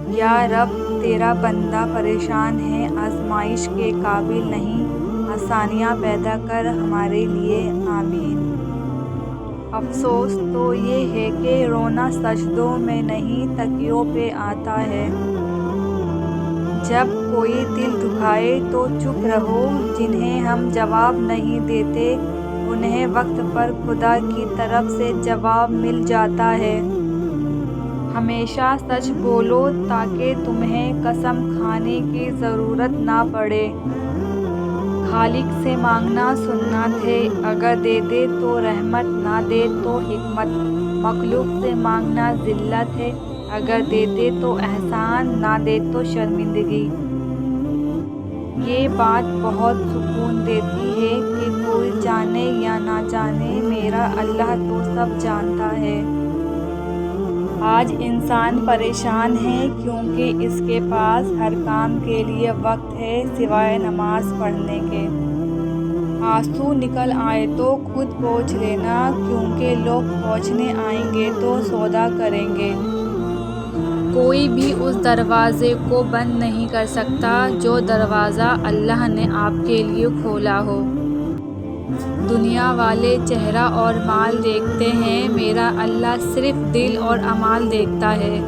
یا رب تیرا بندہ پریشان ہے، آزمائش کے قابل نہیں، آسانیاں پیدا کر ہمارے لیے، آمین۔ افسوس تو یہ ہے کہ رونا سجدوں میں نہیں تکیوں پہ آتا ہے۔ جب کوئی دل دکھائے تو چپ رہو، جنہیں ہم جواب نہیں دیتے انہیں وقت پر خدا کی طرف سے جواب مل جاتا ہے۔ ہمیشہ سچ بولو تاکہ تمہیں قسم کھانے کی ضرورت نہ پڑے۔ خالق سے مانگنا سنت ہے، اگر دے دے تو رحمت، نہ دے تو حکمت۔ مخلوق سے مانگنا ذلت ہے، اگر دے دے تو احسان، نہ دے تو شرمندگی۔ یہ بات بہت سکون دیتی ہے کہ کوئی جانے یا نہ جانے میرا اللہ تو سب جانتا ہے۔ آج انسان پریشان ہے کیونکہ اس کے پاس ہر کام کے لیے وقت ہے سوائے نماز پڑھنے کے۔ آنسو نکل آئے تو خود پوچھ لینا، کیونکہ لوگ پوچھنے آئیں گے تو سودا کریں گے۔ کوئی بھی اس دروازے کو بند نہیں کر سکتا جو دروازہ اللہ نے آپ کے لیے کھولا ہو۔ دنیا والے چہرہ اور مال دیکھتے ہیں، میرا اللہ صرف دل اور اعمال دیکھتا ہے۔